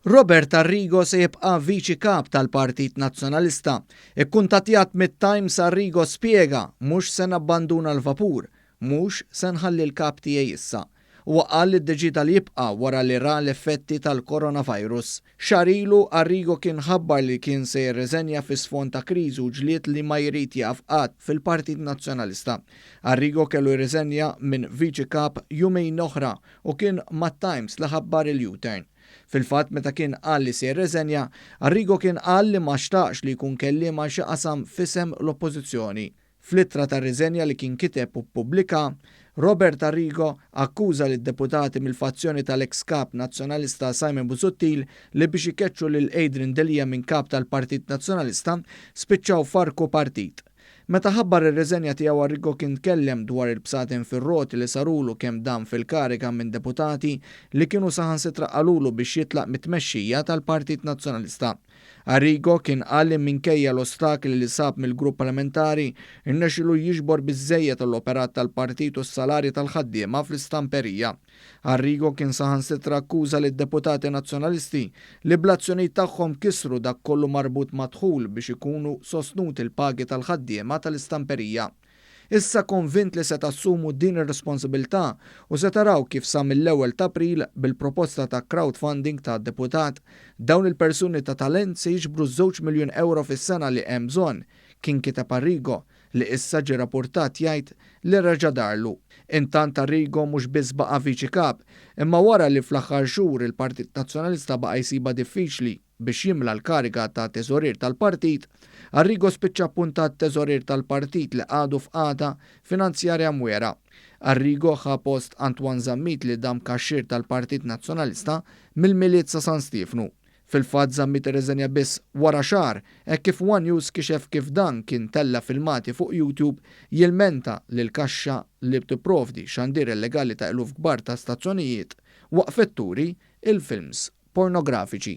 Robert Arrigo se jibqa' viċi kap tal-Partit Nazzjonalista. Ikkuntattjat mit-Times Arrigo spjega mhux se nabbanduna l-vapur, mhux se nħalli l-kap tiegħi issa. U qal li d-digital jibqa' wara li ra l-effetti tal-coronavirus. Xarilu Arrigo kien ħabbar li kien se jirreżenja fi sfond ta' kriżi u ġlied li ma jrid jaqaf qatt fil-Partit Nazzjonalista. Arrigo kellu jirreżenja minn viċi kap jumejn oħra u kien mat-Times li ħabbar il-U-turn. Fil-fatt meta kien qal li se jirreżenja, Arrigo kien qal li ma xtaqx li jkun kelliem għal xi qasam fisem l-Oppożizzjoni. Fl-ittra ta' riżenja li kien kiteb u ppubblika, Robert Arrigo akkuża lid-deputati mill-fazzjoni tal-ex kap nazzjonalista Simon Busuttil li biex ikeċċu lil Adrian Delija minn kap tal-Partit Nazzjonalista spiċċaw farku partit. Meta ħabbar ir-reżenja tiegħu Arrigo kien tkellem dwar il-bsatin fir-roti li sarulu kemm dan fil-kariga minn deputati li kienu saħansitra qalulu biex jitlaq mit-tmexxija tal-Partit Nazzjonalista. Arrigo kien qal li minkejja l-ostakli li sab mill-grupp parlamentari irnexxielu jiġbor biżżejjed tal-operat tal-partit u s-salarji tal-ħaddiema fl-istamperija. Arrigo kien saħansitra akkuża lid-deputati nazzjonalisti li bl-azzjonijiet tagħhom kisru dak kollu marbut madħul biex ikunu sostnuti l-pagi tal-ħaddiema tal-istamperija. Issa konvint li se tassumu din ir-responsabilità u se taraw kif sa mill-ewwel ta' April bil-proposta ta' crowdfunding ta' deputat dawn il-persuni ta' talent se jiġbru €2 miljun fis-sena li hemm bżonn, kien kiteb Arrigo li issa ġie rapportat jgħid li reġa' darlu. Intant Arrigo mhux biss baqa' viċi kap, imma wara li fl-aħħar xhur il-Partit Nazzjonalista baqa' jsiba diffiċli biex jimla l-kariga ta' teżorier tal-partit, Arrigo spiċċa appuntat teżorier tal-partit li għadu f'qagħda finanzjarja mwera. Arrigo ħa post Antoine Zammit li dam kaxxir tal-Partit Nazzjonalista mill-Miliet sa' San Stefnu. Fil-fatt Zammit irreżenja biss wara xahar, hekk kif One News kixef kif dan kien tella filmati fuq YouTube jilmenta li l-kaxxa li tipprovdi xandir illegali ta' eluf kbar ta' stazzjonijiet waqfet turi il-films pornografiċi.